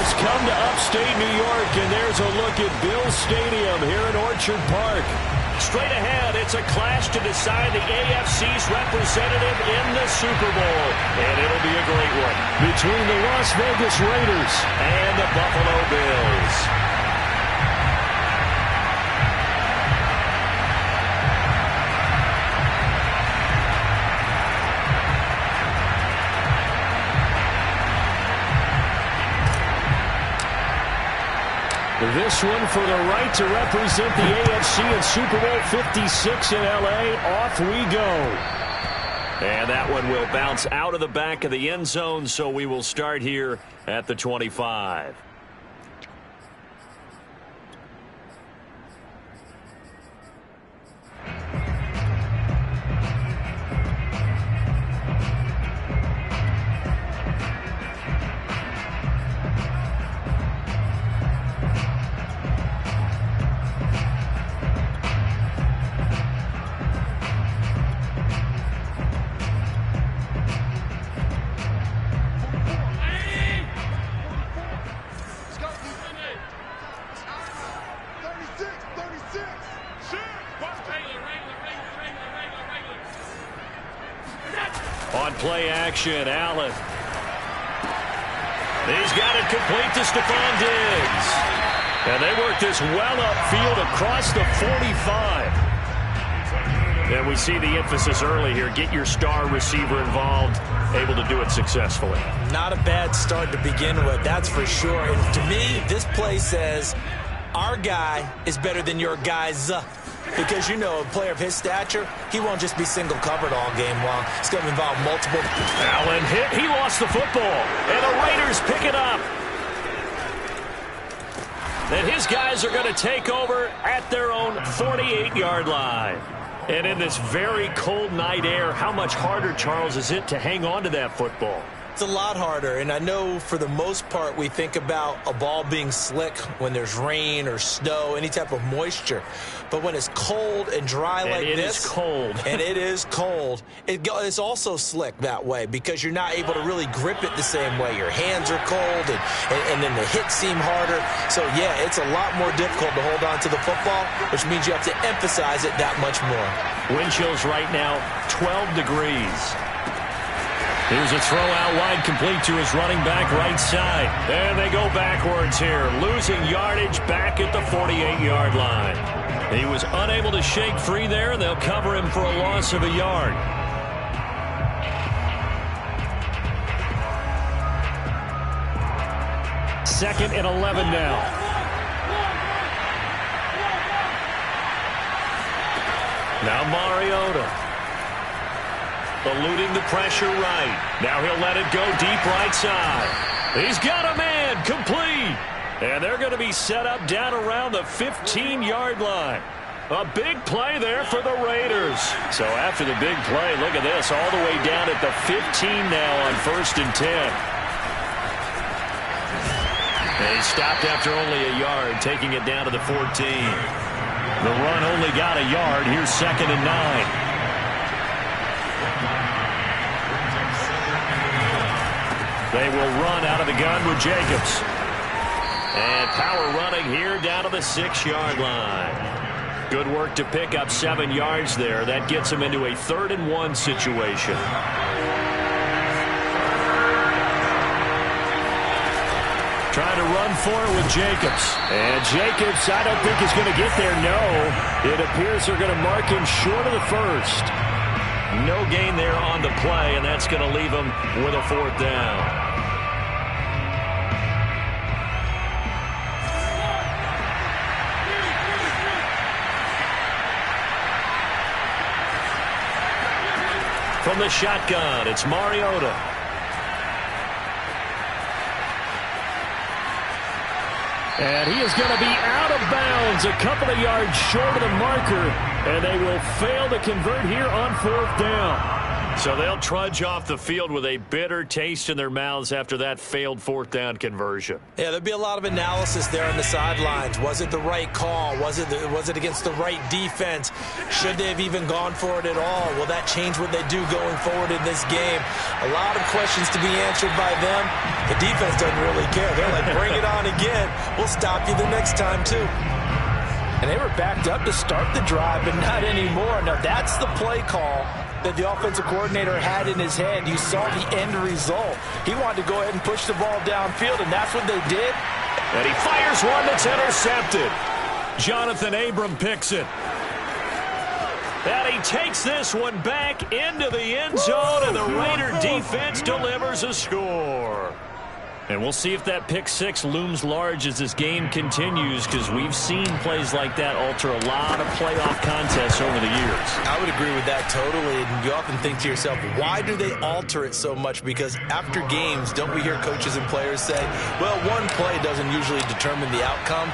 has come to upstate New York, and there's a look at Bill Stadium here in Orchard Park. Straight ahead, it's a clash to decide the AFC's representative in the Super Bowl. And it'll be a great one between the Las Vegas Raiders and the Buffalo Bills. This one for the right to represent the AFC in Super Bowl 56 in L.A. Off we go. And that one will bounce out of the back of the end zone, so we will start here at the 25. On play action, Allen. He's got it complete to Stephon Diggs. And they work this well upfield across the 45. And we see the emphasis early here. Get your star receiver involved, able to do it successfully. Not a bad start to begin with, that's for sure. And to me, this play says our guy is better than your guy's. Because, you know, a player of his stature, he won't just be single covered all game long. It's going to involve multiple. Allen hit. He lost the football. And the Raiders pick it up. And his guys are going to take over at their own 48-yard line. And in this very cold night air, how much harder, Charles, is it to hang on to that football? It's a lot harder, and I know for the most part we think about a ball being slick when there's rain or snow, any type of moisture. But when it's cold and dry like this. And it is cold. And it is cold. It's also slick that way because you're not able to really grip it the same way. Your hands are cold, and then the hits seem harder. So, yeah, it's a lot more difficult to hold on to the football, which means you have to emphasize it that much more. Wind chills right now, 12 degrees. Here's a throw out wide, complete to his running back right side. And they go backwards here, losing yardage back at the 48-yard line. He was unable to shake free there, and they'll cover him for a loss of a yard. Second and 11 now. Now Mariota. Eluding the pressure right. Now he'll let it go deep right side. He's got a man, complete. And they're going to be set up down around the 15-yard line. A big play there for the Raiders. So after the big play, look at this, all the way down at the 15 now on 1st and 10. And he stopped after only a yard, taking it down to the 14. The run only got a yard. Here's 2nd and 9. They will run out of the gun with Jacobs. And power running here down to the 6-yard line. Good work to pick up 7 yards there. That gets him into a 3rd and 1 situation. Trying to run for it with Jacobs. And Jacobs, I don't think is going to get there. No. It appears they're going to mark him short of the 1st. No gain there on the play, and that's going to leave him with a 4th down. From the shotgun, it's Mariota. And he is going to be out of bounds, a couple of yards short of the marker, and they will fail to convert here on 4th down. So they'll trudge off the field with a bitter taste in their mouths after that failed fourth down conversion. Yeah, there'll be a lot of analysis there on the sidelines. Was it the right call? Was it against the right defense? Should they have even gone for it at all? Will that change what they do going forward in this game? A lot of questions to be answered by them. The defense doesn't really care. They're like, bring it on again. We'll stop you the next time, too. And they were backed up to start the drive, but not anymore. Now, that's the play call that the offensive coordinator had in his head. You saw the end result. He wanted to go ahead and push the ball downfield, and that's what they did. And he fires one that's intercepted. Jonathan Abram picks it. And he takes this one back into the end zone, and the Raider defense delivers a score. And we'll see if that pick six looms large as this game continues, because we've seen plays like that alter a lot of playoff contests over the years. I would agree with that totally. And you often think to yourself, why do they alter it so much? Because after games, don't we hear coaches and players say, well, one play doesn't usually determine the outcome?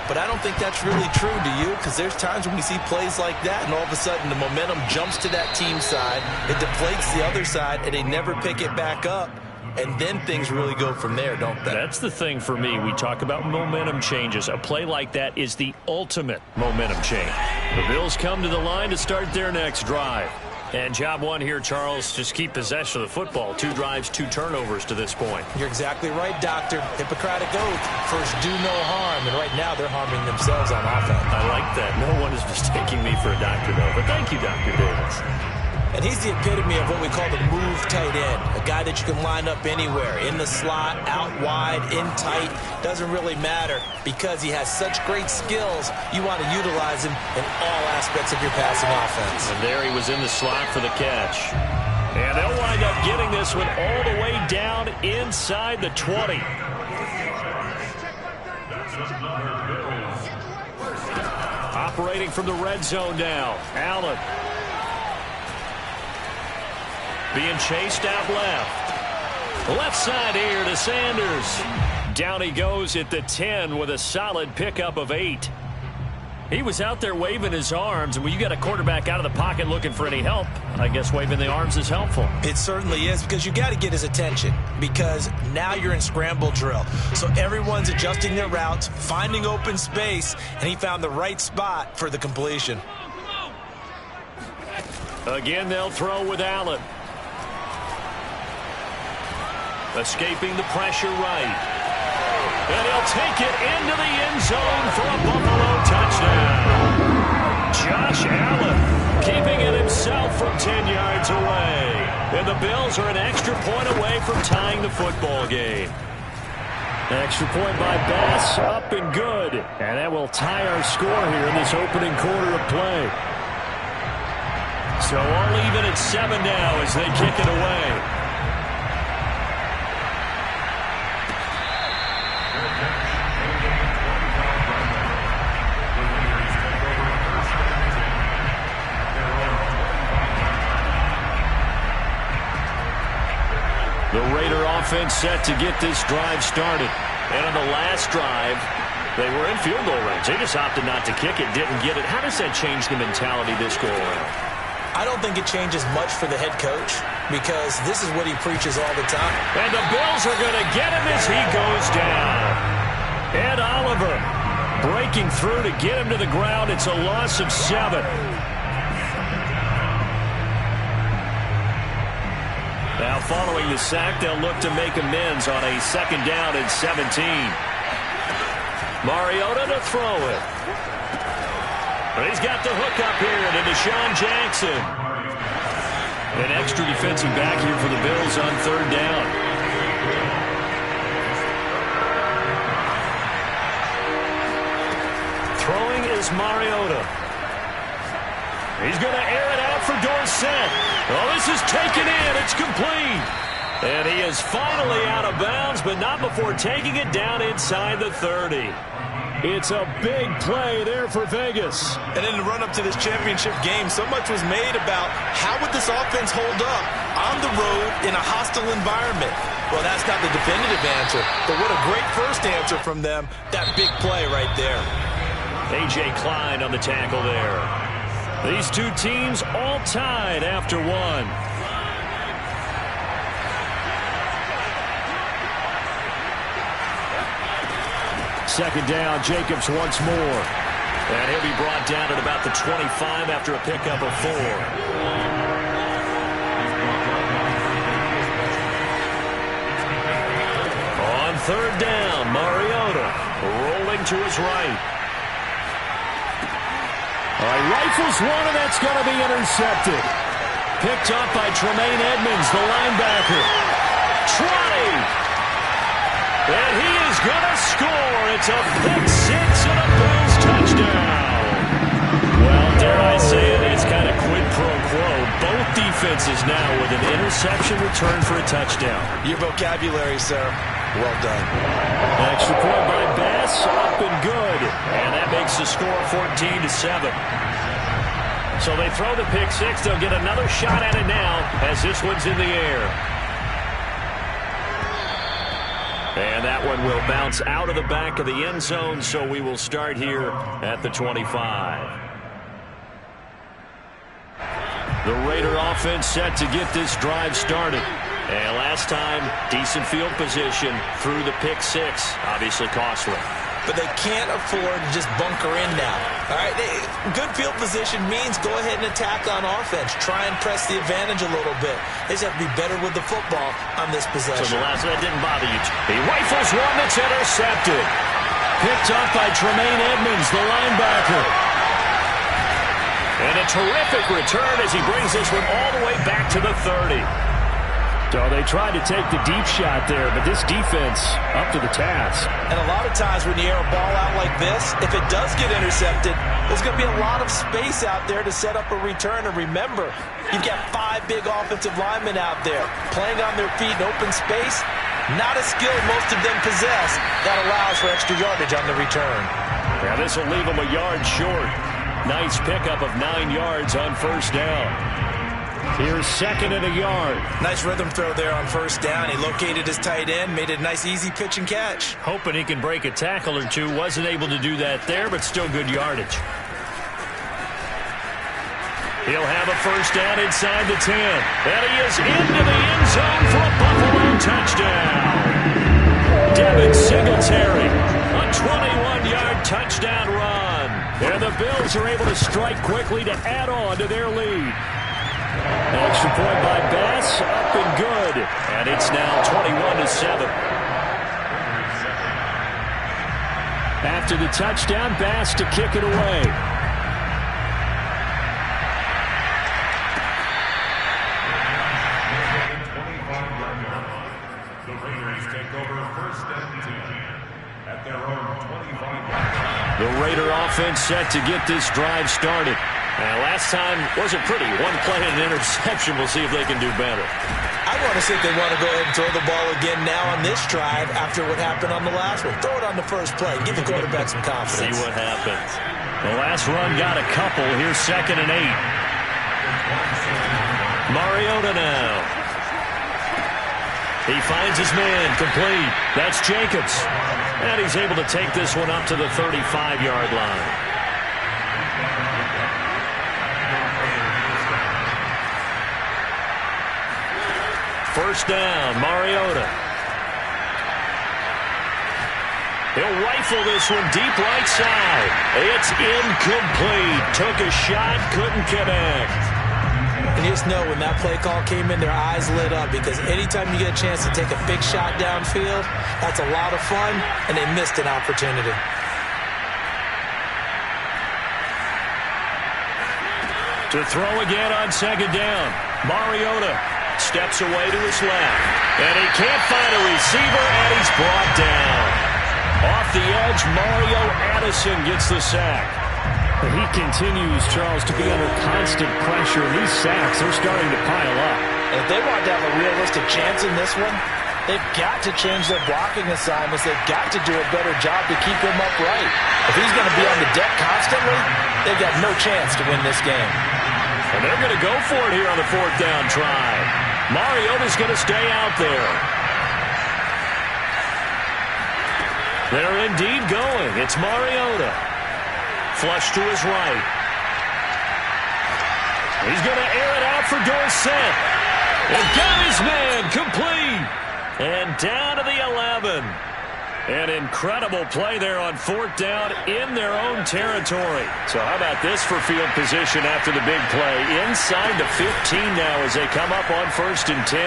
But I don't think that's really true, do you? Because there's times when we see plays like that, and all of a sudden the momentum jumps to that team side, it deflates the other side, and they never pick it back up. And then things really go from there, don't they? That's the thing for me. We talk about momentum changes. A play like that is the ultimate momentum change. The Bills come to the line to start their next drive. And job one here, Charles, just keep possession of the football. 2 drives, 2 turnovers to this point. You're exactly right, Doctor. Hippocratic oath. First, do no harm. And right now, they're harming themselves on offense. I like that. No one is mistaking me for a doctor, though. But thank you, Dr. Davis. And he's the epitome of what we call the move tight end, a guy that you can line up anywhere, in the slot, out wide, in tight, doesn't really matter because he has such great skills. You want to utilize him in all aspects of your passing offense. And there he was in the slot for the catch. And they'll wind up getting this one all the way down inside the 20. Operating from the red zone now, Allen. Being chased out left. Left side here to Sanders. Down he goes at the 10 with a solid pickup of 8. He was out there waving his arms, and when you got a quarterback out of the pocket looking for any help, I guess waving the arms is helpful. It certainly is, because you got to get his attention, because now you're in scramble drill. So everyone's adjusting their routes, finding open space, and he found the right spot for the completion. Again, they'll throw with Allen. Escaping the pressure right. And he'll take it into the end zone for a Buffalo touchdown. Josh Allen keeping it himself from 10 yards away. And the Bills are an extra point away from tying the football game. Extra point by Bass, up and good. And that will tie our score here in this opening quarter of play. So all even at 7 now as they kick it away. The Raider offense set to get this drive started. And on the last drive, they were in field goal range. They just opted not to kick it, didn't get it. How does that change the mentality this go around? I don't think it changes much for the head coach, because this is what he preaches all the time. And the Bills are going to get him as he goes down. Ed Oliver breaking through to get him to the ground. It's a loss of 7. Now following the sack, they'll look to make amends on a 2nd down and 17. Mariota to throw it. But he's got the hook up here to Deshaun Jackson. An extra defensive back here for the Bills on 3rd down. Throwing is Mariota. He's going to air it out for Dorsett. Oh, this is taken in. It's complete. And he is finally out of bounds, but not before taking it down inside the 30. It's a big play there for Vegas. And in the run-up to this championship game, so much was made about how would this offense hold up on the road in a hostile environment. Well, that's not the definitive answer, but what a great first answer from them. That big play right there. A.J. Klein on the tackle there. These two teams all tied after 1. second down. Jacobs once more. And he'll be brought down at about the 25 after a pickup of 4. On third down, Mariota rolling to his right. All right, rifles one, and that's going to be intercepted. Picked up by Tremaine Edmonds, the linebacker. Trotting. And he is going to score. It's a pick six and a Bills touchdown. Well, dare I say it, it's kind of quid pro quo. Both defenses now with an interception return for a touchdown. Your vocabulary, sir. Well done. Extra point by Bass, up and good. And that makes the score 14-7. So they throw the pick six. They'll get another shot at it now as this one's in the air. And that one will bounce out of the back of the end zone, so we will start here at the 25. The Raider offense set to get this drive started. And last time, decent field position through the pick six. Obviously costly. But they can't afford to just bunker in now. All right, good field position means go ahead and attack on offense. Try and press the advantage a little bit. They just have to be better with the football on this possession. So the last that didn't bother you. He rifles one that's intercepted. Picked up by Tremaine Edmonds, the linebacker. And a terrific return as he brings this one all the way back to the 30. So they tried to take the deep shot there, but this defense up to the task. And a lot of times when you air a ball out like this, if it does get intercepted, there's going to be a lot of space out there to set up a return. And remember, you've got 5 big offensive linemen out there playing on their feet in open space. Not a skill most of them possess that allows for extra yardage on the return. Yeah, this will leave them a yard short. Nice pickup of 9 yards on first down. Here's second and a yard. Nice rhythm throw there on first down. He located his tight end, made it a nice easy pitch and catch. Hoping he can break a tackle or two. Wasn't able to do that there, but still good yardage. He'll have a first down inside the 10. And he is into the end zone for a Buffalo touchdown. Devin Singletary, a 21-yard touchdown run. And the Bills are able to strike quickly to add on to their lead. Extra point by Bass, up and good. And it's now 21-7. After the touchdown, Bass to kick it away. The Raiders take over first and 10 at their own 25. The Raider offense set to get this drive started. Last time wasn't pretty. One play and an interception. We'll see if they can do better. I want to see if they want to go ahead and throw the ball again now on this drive after what happened on the last one. Throw it on the first play. Give the quarterback some confidence. See what happens. The last run got a couple. Here's second and 8. Mariota now. He finds his man complete. That's Jacobs. And he's able to take this one up to the 35-yard line. First down, Mariota. He'll rifle this one deep right side. It's incomplete. Took a shot, couldn't connect. And you just know when that play call came in, their eyes lit up because anytime you get a chance to take a big shot downfield, that's a lot of fun, and they missed an opportunity. To throw again on second down. Mariota steps away to his left. And he can't find a receiver, and he's brought down. Off the edge, Mario Addison gets the sack. He continues, Charles, to be under constant pressure. These sacks, they're starting to pile up. And if they want to have a realistic chance in this one, they've got to change their blocking assignments. They've got to do a better job to keep him upright. If he's going to be on the deck constantly, they've got no chance to win this game. And they're going to go for it here on the fourth down try. Mariota's going to stay out there. They're indeed going. It's Mariota. Flush to his right. He's going to air it out for Dorsett. And got his man complete. And down to the 11. An incredible play there on 4th down in their own territory. So how about this for field position after the big play? Inside the 15 now as they come up on 1st and 10.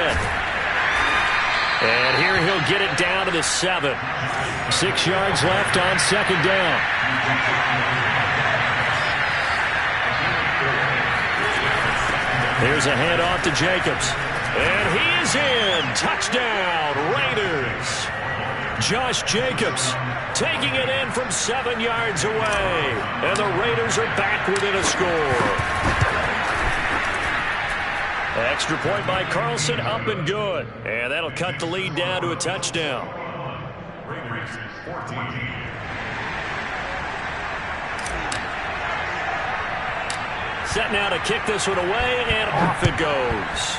And here he'll get it down to the 7. 6 yards left on 2nd down. Here's a handoff to Jacobs. And he is in. Touchdown, Raiders. Josh Jacobs taking it in from 7 yards away. And the Raiders are back within a score. Extra point by Carlson, up and good. And that'll cut the lead down to a touchdown. Raiders 14. Set now to kick this one away, and off it goes.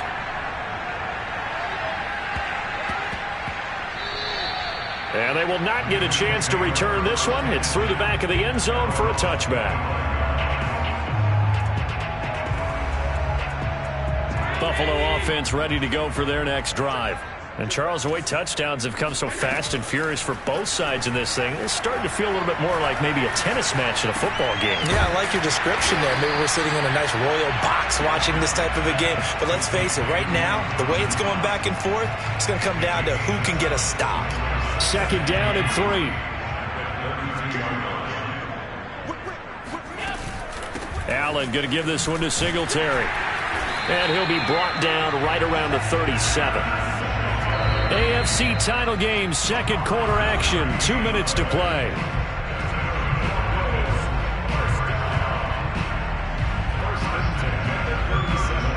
And they will not get a chance to return this one. It's through the back of the end zone for a touchback. Buffalo offense ready to go for their next drive. And, Charles, the way touchdowns have come so fast and furious for both sides in this thing, it's starting to feel a little bit more like maybe a tennis match in a football game. Yeah, I like your description there. Maybe we're sitting in a nice royal box watching this type of a game. But let's face it, right now, the way it's going back and forth, it's going to come down to who can get a stop. 2nd down and 3. Allen going to give this one to Singletary. And he'll be brought down right around the 37. AFC title game, 2nd quarter action, 2 minutes to play.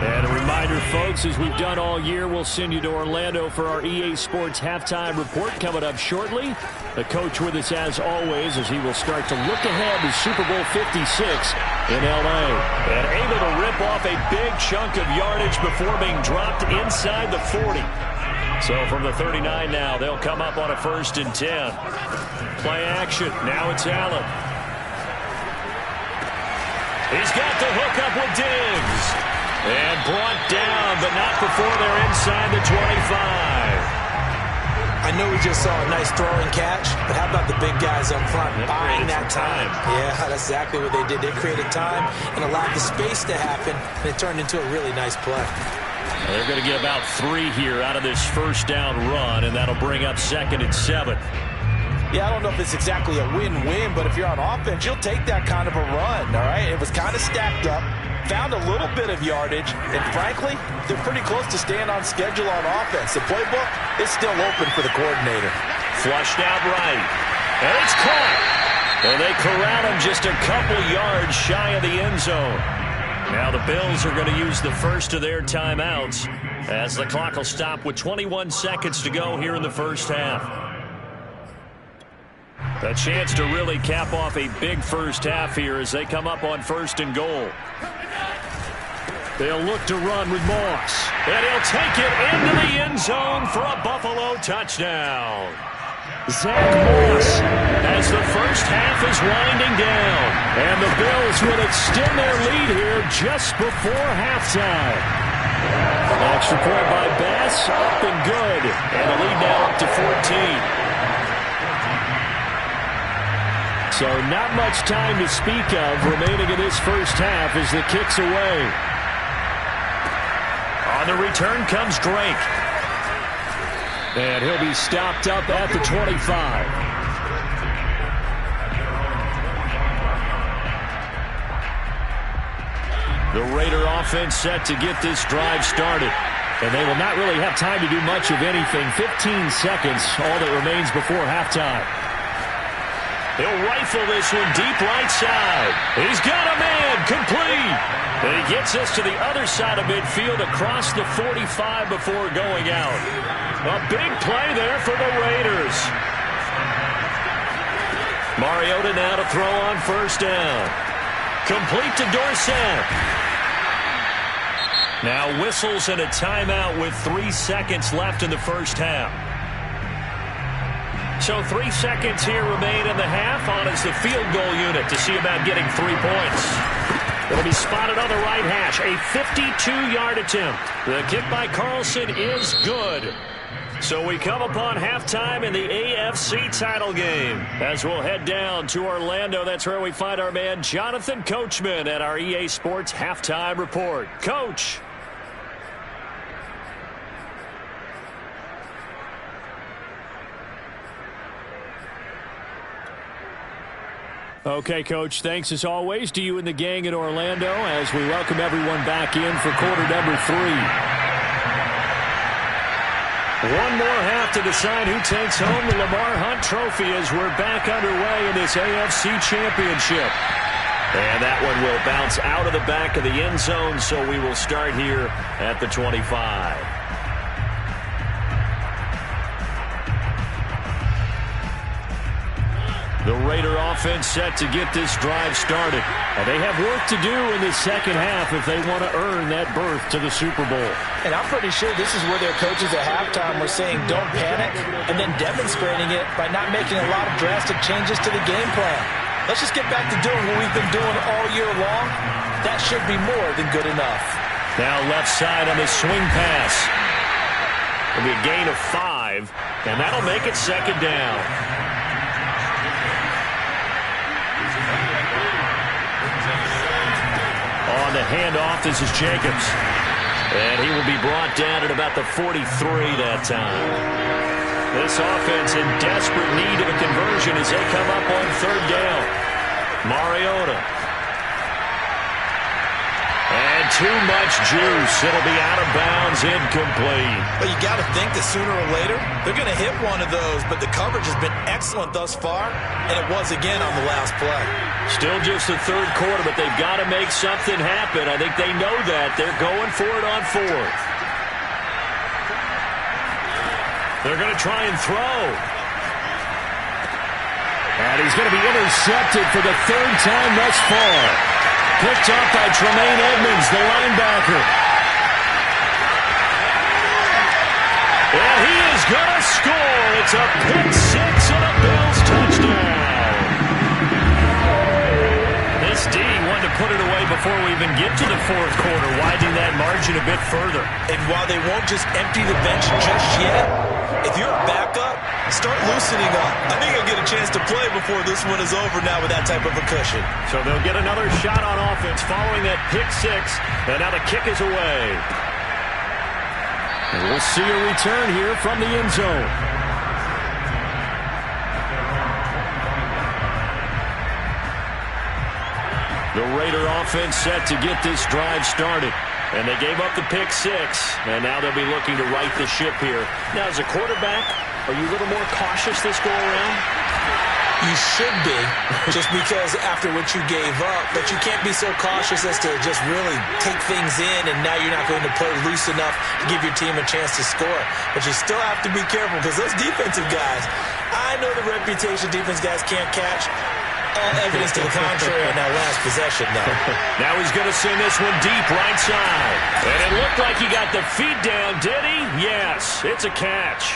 And a reminder, folks, as we've done all year, we'll send you to Orlando for our EA Sports halftime report coming up shortly. The coach with us as always as he will start to look ahead to Super Bowl 56 in L.A. And able to rip off a big chunk of yardage before being dropped inside the 40. So from the 39 now, they'll come up on a 1st and 10. Play action. Now it's Allen. He's got the hook up with Diggs. And brought down, but not before they're inside the 25. I know we just saw a nice throwing catch, but how about the big guys up front buying that time? Yeah, that's exactly what they did. They created time and allowed the space to happen, and it turned into a really nice play. They're going to get about 3 here out of this 1st down run, and that'll bring up 2nd and 7. Yeah, I don't know if it's exactly a win-win, but if you're on offense, you'll take that kind of a run, all right? It was kind of stacked up, found a little bit of yardage, and frankly, they're pretty close to staying on schedule on offense. The playbook is still open for the coordinator. Flushed out right, and it's caught. And they corral him just a couple yards shy of the end zone. Now the Bills are going to use the first of their timeouts as the clock will stop with 21 seconds to go here in the 1st half. A chance to really cap off a big 1st half here as they come up on 1st and goal. They'll look to run with Moss. And he'll take it into the end zone for a Buffalo touchdown. Zach Moss as the 1st half is winding down. And the Bills will extend their lead here just before halftime. Extra point by Bass, up and good. And the lead now up to 14. So not much time to speak of remaining in this 1st half as the kick's away. On the return comes Drake. And he'll be stopped up at the 25. The Raider offense set to get this drive started. And they will not really have time to do much of anything. 15 seconds, all that remains before halftime. He'll rifle this one deep right side. He's got a man, complete. And he gets us to the other side of midfield across the 45 before going out. A big play there for the Raiders. Mariota now to throw on 1st down. Complete to Dorsett. Now whistles and a timeout with 3 seconds left in the 1st half. So 3 seconds here remain in the half on as the field goal unit to see about getting 3 points. It'll be spotted on the right hash. A 52-yard attempt. The kick by Carlson is good. So we come upon halftime in the AFC title game. As we'll head down to Orlando, that's where we find our man Jonathan Coachman at our EA Sports Halftime Report. Coach. Okay, Coach, thanks as always to you and the gang in Orlando as we welcome everyone back in for quarter number 3. One more half to decide who takes home the Lamar Hunt Trophy as we're back underway in this AFC Championship. And that one will bounce out of the back of the end zone, so we will start here at the 25. The Raider offense set to get this drive started. And they have work to do in the second half if they want to earn that berth to the Super Bowl. And I'm pretty sure this is where their coaches at halftime were saying don't panic, and then demonstrating it by not making a lot of drastic changes to the game plan. Let's just get back to doing what we've been doing all year long. That should be more than good enough. Now left side on the swing pass. It'll be a gain of 5, and that'll make it second down. On the handoff, this is Jacobs. And he will be brought down at about the 43 that time. This offense in desperate need of a conversion as they come up on third down. Mariota. And too much juice. It'll be out of bounds, incomplete. But you got to think that sooner or later, they're going to hit one of those. But the coverage has been excellent thus far, and it was again on the last play. Still just the third quarter, but they've got to make something happen. I think they know that. They're going for it on fourth. They're going to try and throw. And he's going to be intercepted for the third time thus far. Picked off by Tremaine Edmonds, the linebacker. And he is going to score. It's a pick six and a Bills touchdown. This D wanted to put it away before we even get to the fourth quarter, widening that margin a bit further. And while they won't just empty the bench just yet, if you're a backup, start loosening up. I think you'll get a chance to play before this one is over now with that type of a cushion. So they'll get another shot on offense following that pick six, and now the kick is away. And we'll see a return here from the end zone. The Raider offense set to get this drive started. And they gave up the pick six, and now they'll be looking to right the ship here. Now, as a quarterback, are you a little more cautious this go-around? You should be, just because after what you gave up, but you can't be so cautious as to just really take things in, and now you're not going to play loose enough to give your team a chance to score. But you still have to be careful, because those defensive guys, I know the reputation defense guys can't catch. All evidence to the contrary on that last possession, though. Now he's going to send this one deep right side. And it looked like he got the feet down, did he? Yes, it's a catch.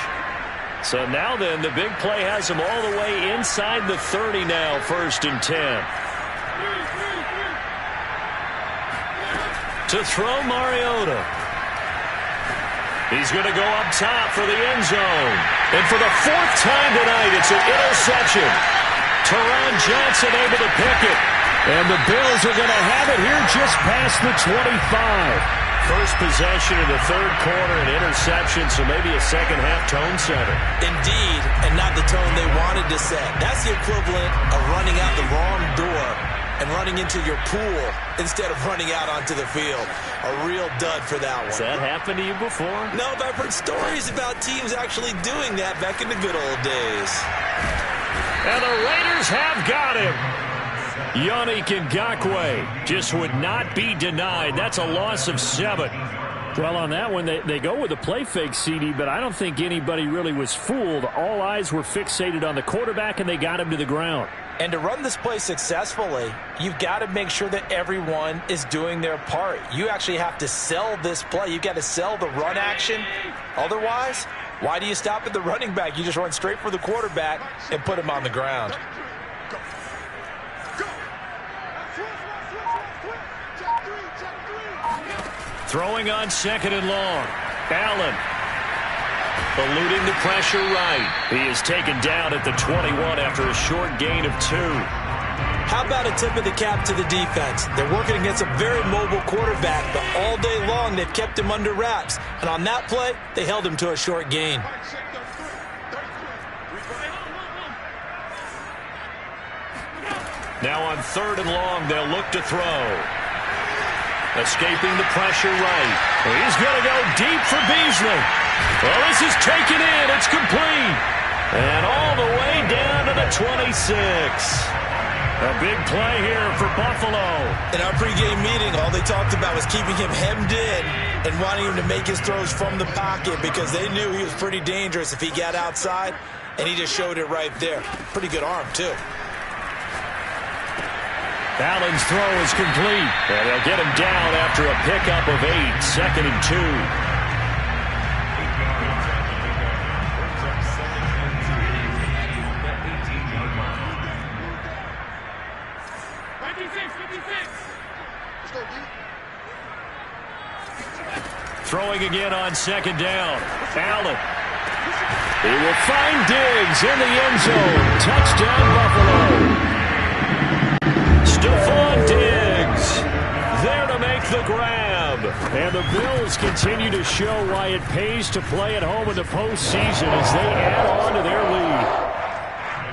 So now then, the big play has him all the way inside the 30 now, 1st and 10. To throw Mariota. He's going to go up top for the end zone. And for the 4th time tonight, it's an interception. Teron Johnson able to pick it. And the Bills are going to have it here just past the 25. First possession of the third quarter, an interception, so maybe a second-half tone setter. Indeed, and not the tone they wanted to set. That's the equivalent of running out the wrong door and running into your pool instead of running out onto the field. A real dud for that one. Has that happened to you before? No, but I've heard stories about teams actually doing that back in the good old days. And the Raiders have got him. Yannick Ngakoue just would not be denied. That's a loss of 7. Well, on that one, they go with a play fake, CD, but I don't think anybody really was fooled. All eyes were fixated on the quarterback, and they got him to the ground. And to run this play successfully, you've got to make sure that everyone is doing their part. You actually have to sell this play. You've got to sell the run action. Otherwise, why do you stop at the running back? You just run straight for the quarterback and put him on the ground. Throwing on 2nd and long. Allen. Eluding the pressure right. He is taken down at the 21 after a short gain of 2. How about a tip of the cap to the defense? They're working against a very mobile quarterback, but all day long they've kept him under wraps. And on that play, they held him to a short gain. Now on 3rd and long, they'll look to throw. Escaping the pressure right. He's going to go deep for Beasley. Well, this is taken in. It's complete. And all the way down to the 26. A big play here for Buffalo. In our pregame meeting, all they talked about was keeping him hemmed in and wanting him to make his throws from the pocket because they knew he was pretty dangerous if he got outside, and he just showed it right there. Pretty good arm, too. Allen's throw is complete. And they'll get him down after a pickup of 8, 2nd and 2. Throwing again on 2nd down. Allen. He will find Diggs in the end zone. Touchdown, Buffalo. Stephon Diggs there to make the grab. And the Bills continue to show why it pays to play at home in the postseason as they add on to their lead.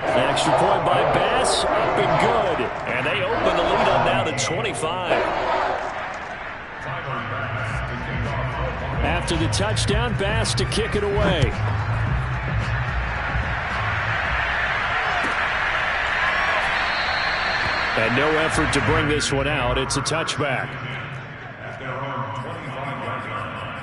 An extra point by Bass, up and good. And they open the lead up now to 25. After the touchdown, Bass to kick it away. And no effort to bring this one out. It's a touchback. At their own 25-yard line.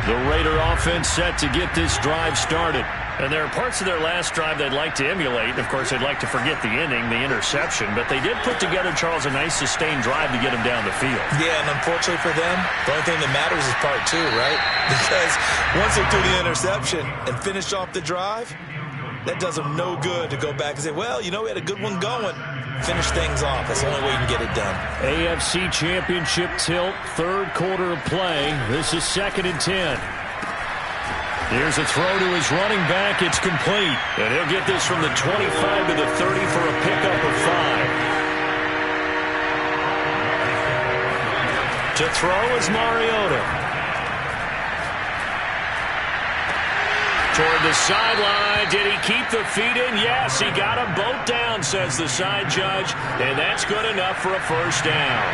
The Raider offense set to get this drive started. And there are parts of their last drive they'd like to emulate. Of course, they'd like to forget the inning, the interception. But they did put together, Charles, a nice sustained drive to get them down the field. Yeah, and unfortunately for them, the only thing that matters is part 2, right? Because once they threw the interception and finished off the drive, that does them no good to go back and say, well, you know, we had a good one going. Finish things off. That's the only way you can get it done. AFC Championship tilt, 3rd quarter of play. This is 2nd and 10. Here's a throw to his running back. It's complete. And he'll get this from the 25 to the 30 for a pickup of 5. To throw is Mariota. Toward the sideline. Did he keep the feet in? Yes, he got them both down, says the side judge. And that's good enough for a 1st down.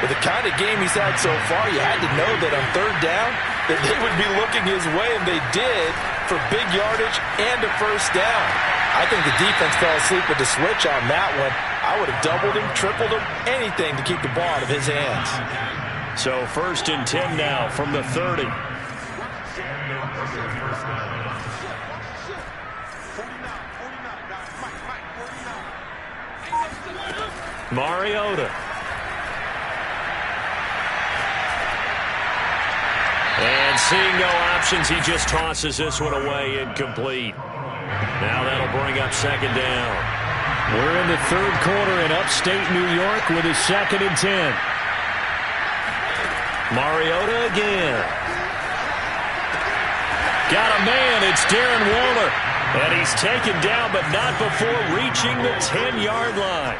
With the kind of game he's had so far, you had to know that on 3rd down, that they would be looking his way, and they did, for big yardage and a 1st down. I think the defense fell asleep with the switch on that one. I would have doubled him, tripled him, anything to keep the ball out of his hands. So 1st and 10 now from the 30. Mariota. And seeing no options, he just tosses this one away, incomplete. Now that'll bring up 2nd down. We're in the 3rd quarter in upstate New York with a 2nd and 10. Mariota again. Got a man, it's Darren Waller. And he's taken down, but not before reaching the 10-yard line.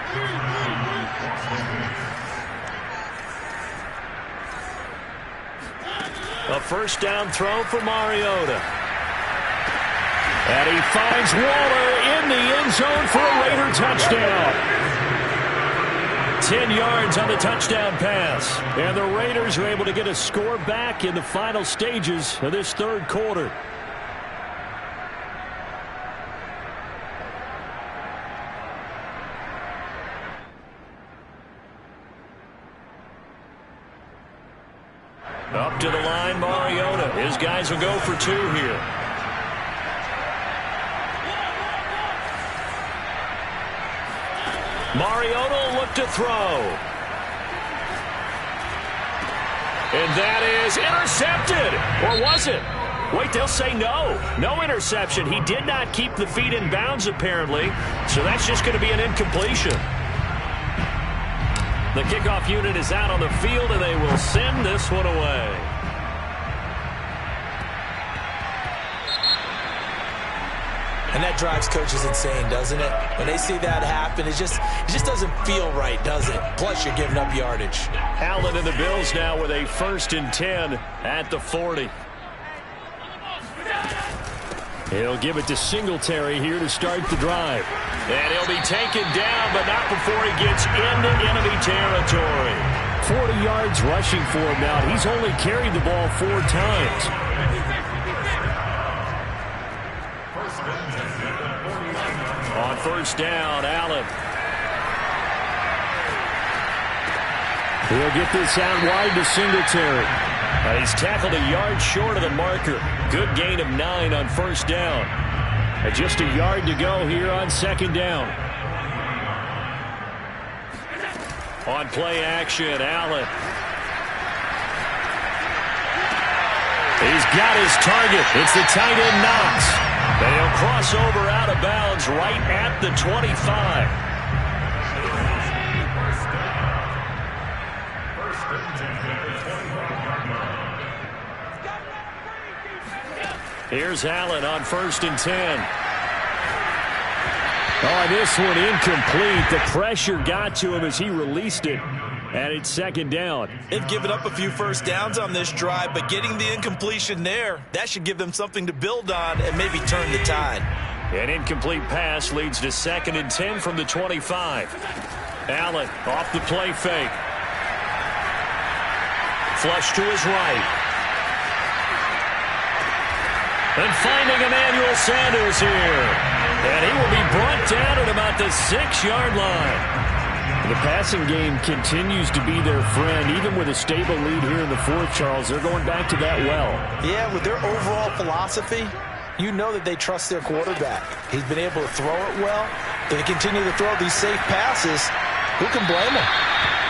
A 1st down throw for Mariota. And he finds Waller in the end zone for a Raider touchdown. 10 yards on the touchdown pass. And the Raiders are able to get a score back in the final stages of this 3rd quarter. Up to the line, Mariota. His guys will go for 2 here. Mariota will look to throw. And that is intercepted. Or was it? Wait, they'll say no. No interception. He did not keep the feet in bounds, apparently. So that's just going to be an incompletion. The kickoff unit is out on the field, and they will send this one away. And that drives coaches insane, doesn't it? When they see that happen, it just doesn't feel right, does it? Plus, you're giving up yardage. Allen and the Bills now with a 1st and 10 at the 40. He'll give it to Singletary here to start the drive. And he'll be taken down, but not before he gets into enemy territory. 40 yards rushing for him now. He's only carried the ball 4 times. On 1st down, Allen. He'll get this out wide to Singletary. And he's tackled a yard short of the marker. Good gain of 9 on 1st down. And just a yard to go here on 2nd down. On play action, Allen. He's got his target. It's the tight end Knox. And he'll cross over out of bounds right at the 25. Here's Allen on 1st and 10. Oh, this one incomplete. The pressure got to him as he released it. And it's 2nd down. They've given up a few 1st downs on this drive, but getting the incompletion there, that should give them something to build on and maybe turn the tide. An incomplete pass leads to 2nd and 10 from the 25. Allen off the play fake. Flush to his right. And finding Emmanuel Sanders here. And he will be brought down at about the 6-yard line. The passing game continues to be their friend. Even with a stable lead here in the 4th, Charles, they're going back to that well. Yeah, with their overall philosophy, you know that they trust their quarterback. He's been able to throw it well. They continue to throw these safe passes. Who can blame them?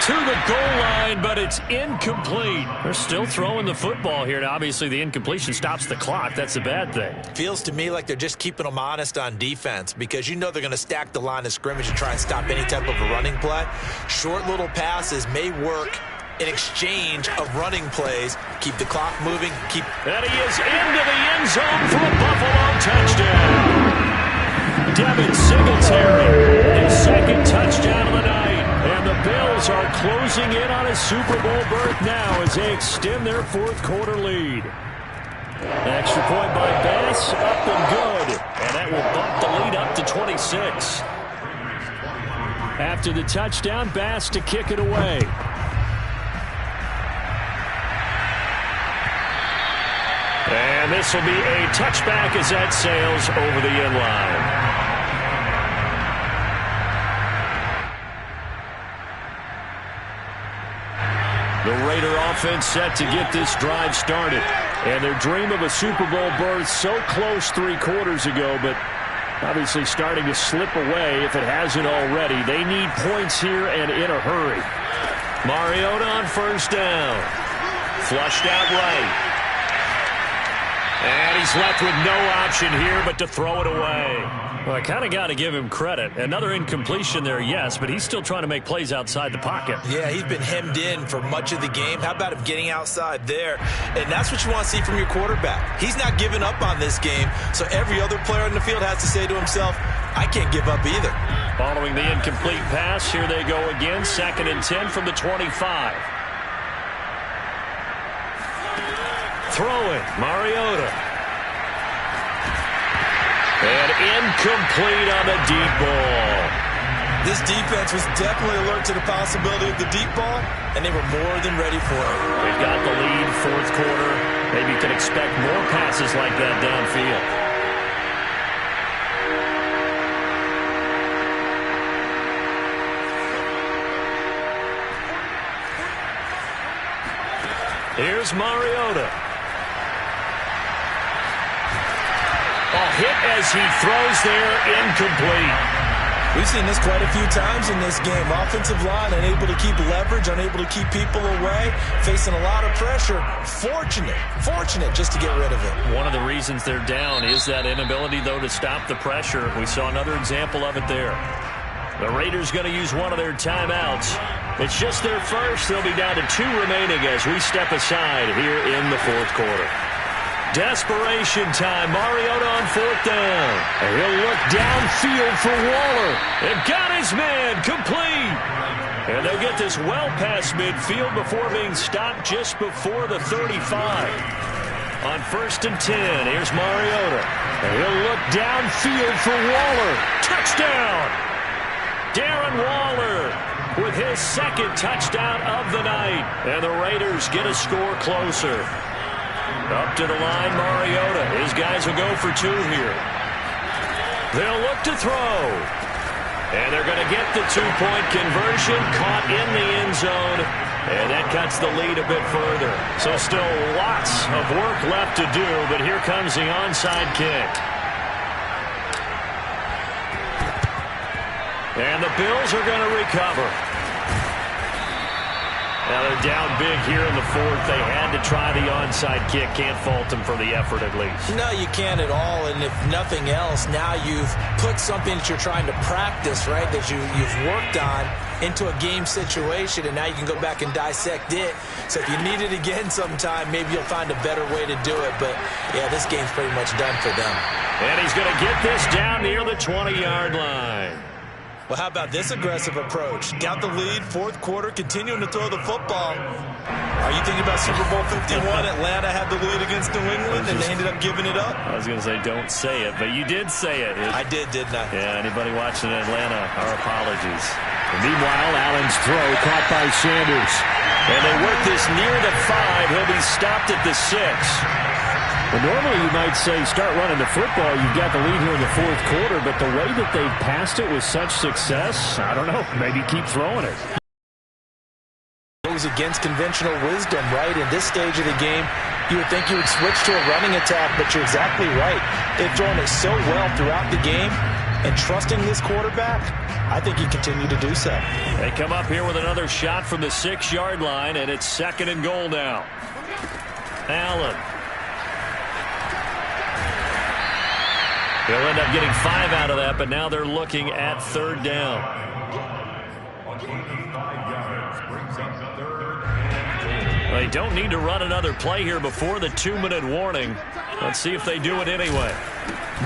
To the goal line, but it's incomplete. They're still throwing the football here. Now, obviously, the incompletion stops the clock. That's a bad thing. Feels to me like they're just keeping them honest on defense because you know they're going to stack the line of scrimmage and try and stop any type of a running play. Short little passes may work in exchange of running plays. Keep the clock moving. And he is into the end zone for a Buffalo touchdown. Devin Singletary, his 2nd touchdown of the night. And the Bills are closing in on a Super Bowl berth now as they extend their 4th quarter lead. An extra point by Bass, up and good. And that will bump the lead up to 26. After the touchdown, Bass to kick it away. And this will be a touchback as that sails over the end line. The Raider offense set to get this drive started. And their dream of a Super Bowl berth so close 3 quarters ago, but obviously starting to slip away if it hasn't already. They need points here and in a hurry. Mariota on 1st down. Flushed out right. And he's left with no option here but to throw it away. Well, I kind of got to give him credit. Another incompletion there, yes, but he's still trying to make plays outside the pocket. Yeah, he's been hemmed in for much of the game. How about him getting outside there? And that's what you want to see from your quarterback. He's not giving up on this game, so every other player in the field has to say to himself, I can't give up either. Following the incomplete pass, here they go again. 2nd and 10 from the 25. Throwing, Mariota. And incomplete on the deep ball. This defense was definitely alert to the possibility of the deep ball, and they were more than ready for it. They've got the lead, 4th quarter. Maybe you can expect more passes like that downfield. Here's Mariota. A hit as he throws there, incomplete. We've seen this quite a few times in this game. Offensive line unable to keep leverage, unable to keep people away, facing a lot of pressure. Fortunate just to get rid of it. One of the reasons they're down is that inability, though, to stop the pressure. We saw another example of it there. The Raiders going to use one of their timeouts. It's just their first. They'll be down to 2 remaining as we step aside here in the fourth quarter. Desperation time. Mariota on 4th down. And he'll look downfield for Waller. And got his man complete. And they'll get this well past midfield before being stopped just before the 35. On 1st and 10, here's Mariota. And he'll look downfield for Waller. Touchdown! Darren Waller with his 2nd touchdown of the night. And the Raiders get a score closer. Up to the line, Mariota. His guys will go for 2 here. They'll look to throw. And they're going to get the 2-point conversion, caught in the end zone. And that cuts the lead a bit further. So still lots of work left to do, but here comes the onside kick. And the Bills are going to recover. Now they're down big here in the 4th. They had to try the onside kick. Can't fault them for the effort at least. No, you can't at all. And if nothing else, now you've put something that you're trying to practice, right, that you've worked on into a game situation, and now you can go back and dissect it. So if you need it again sometime, maybe you'll find a better way to do it. But, yeah, this game's pretty much done for them. And he's going to get this down near the 20-yard line. Well, how about this aggressive approach? Got the lead, 4th quarter, continuing to throw the football. Are you thinking about Super Bowl 51? Atlanta had the lead against New England, and they ended up giving it up? I was going to say, don't say it, but you did say it. I did, didn't I? Yeah, anybody watching Atlanta, our apologies. And meanwhile, Allen's throw caught by Sanders. And they work this near the 5. He'll be stopped at the 6. Well, normally you might say start running the football. You've got the lead here in the 4th quarter, but the way that they've passed it with such success, I don't know, maybe keep throwing it. Goes against conventional wisdom, right? In this stage of the game, you would think you would switch to a running attack, but you're exactly right. They've thrown it so well throughout the game, and trusting this quarterback, I think he continue to do so. They come up here with another shot from the 6-yard line, and it's 2nd and goal now. Allen. They'll end up getting 5 out of that, but now they're looking at 3rd down. They don't need to run another play here before the 2-minute warning. Let's see if they do it anyway.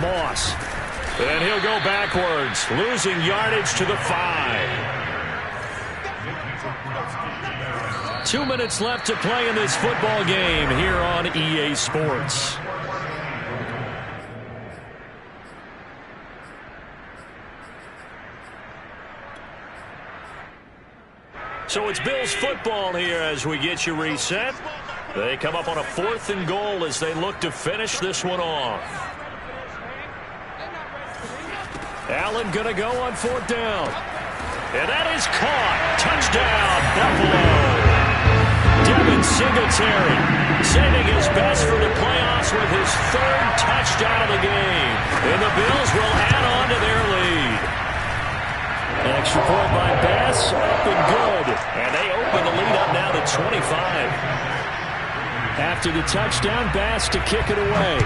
Moss. And he'll go backwards, losing yardage to the 5. 2 minutes left to play in this football game here on EA Sports. So it's Bills football here as we get you reset. They come up on a 4th and goal as they look to finish this one off. Allen going to go on 4th down. And that is caught. Touchdown, Buffalo. Devin Singletary saving his best for the playoffs with his 3rd touchdown of the game. And the Bills will add on to their lead. Extra point by Bass, up and good. And they open the lead up now to 25. After the touchdown, Bass to kick it away.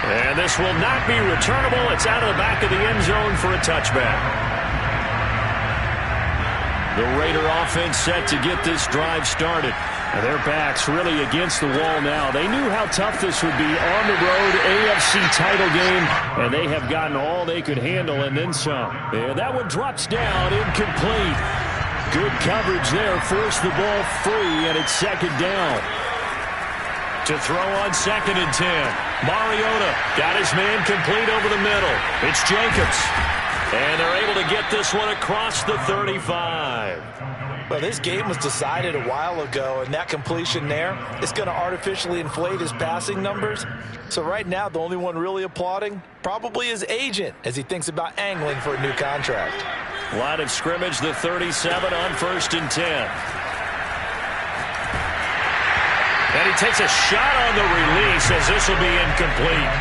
And this will not be returnable. It's out of the back of the end zone for a touchback. The Raider offense set to get this drive started. And their backs really against the wall now. They knew how tough this would be on the road, AFC title game, and they have gotten all they could handle and then some. And that one drops down, incomplete. Good coverage there, forced the ball free, and it's 2nd down. To throw on 2nd and 10. Mariota got his man complete over the middle. It's Jacobs. And they're able to get this one across the 35. Well, this game was decided a while ago, and that completion there is going to artificially inflate his passing numbers. So right now, the only one really applauding probably his agent as he thinks about angling for a new contract. Line of scrimmage, the 37 on 1st and 10. And he takes a shot on the release as this will be incomplete.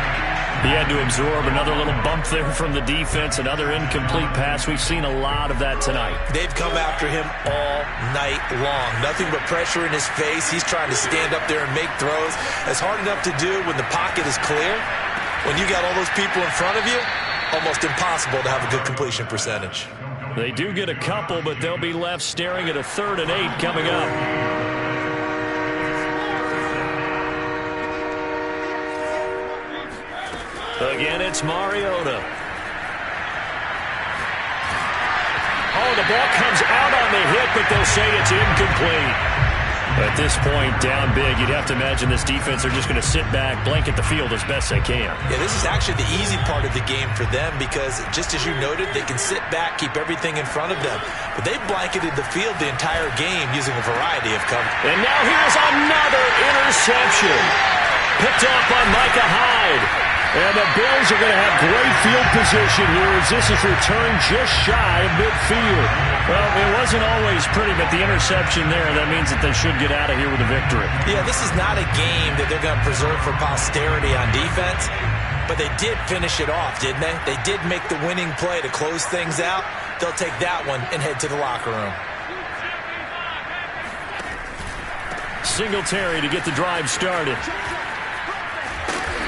He had to absorb another little bump there from the defense, another incomplete pass. We've seen a lot of that tonight. They've come after him all night long. Nothing but pressure in his face. He's trying to stand up there and make throws. It's hard enough to do when the pocket is clear. When you got all those people in front of you, almost impossible to have a good completion percentage. They do get a couple, but they'll be left staring at a 3rd and 8 coming up. Again, it's Mariota. Oh, the ball comes out on the hit, but they'll say it's incomplete. At this point, down big, you'd have to imagine this defense are just going to sit back, blanket the field as best they can. Yeah, this is actually the easy part of the game for them because, just as you noted, they can sit back, keep everything in front of them. But they've blanketed the field the entire game using a variety of cover. And now here's another interception. Picked off by Micah Hyde. And the Bills are going to have great field position here as this is returned just shy of midfield. Well, it wasn't always pretty, but the interception there, that means that they should get out of here with a victory. Yeah, this is not a game that they're going to preserve for posterity on defense, but they did finish it off, didn't they? They did make the winning play to close things out. They'll take that one and head to the locker room. Singletary to get the drive started.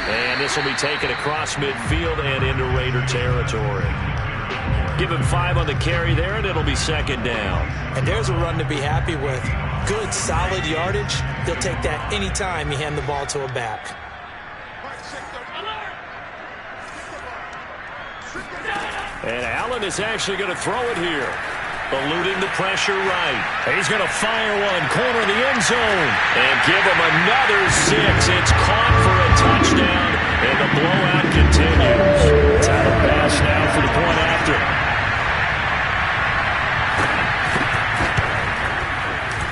And this will be taken across midfield and into Raider territory. Give him 5 on the carry there, and it'll be 2nd down. And there's a run to be happy with. Good, solid yardage. They'll take that anytime you hand the ball to a back. And Allen is actually going to throw it here. Eluding the pressure right. He's going to fire one, corner of the end zone. And give him another 6. It's caught for a touchdown, and the blowout continues. It's out of pass now for the point after.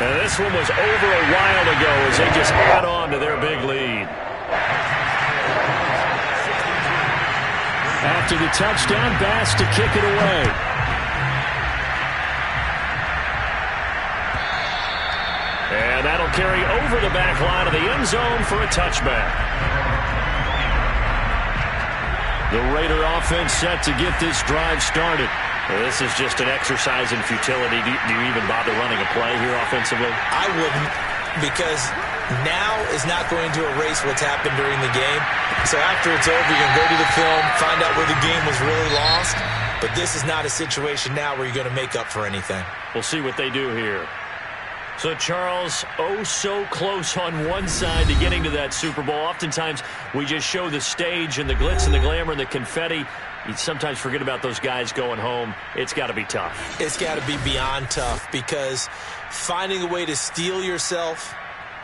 And this one was over a while ago as they just add on to their big lead. After the touchdown, Bass to kick it away. And that'll carry over the back line of the end zone for a touchback. The Raider offense set to get this drive started. This is just an exercise in futility. Do you even bother running a play here offensively? I wouldn't, because now is not going to erase what's happened during the game. So after it's over, you're going to go to the film, find out where the game was really lost. But this is not a situation now where you're going to make up for anything. We'll see what they do here. So, Charles, oh so close on one side to getting to that Super Bowl. Oftentimes, we just show the stage and the glitz and the glamour and the confetti. You sometimes forget about those guys going home. It's got to be tough. It's got to be beyond tough because finding a way to steel yourself,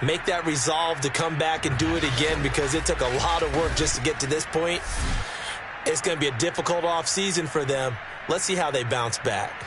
make that resolve to come back and do it again because it took a lot of work just to get to this point. It's going to be a difficult offseason for them. Let's see how they bounce back.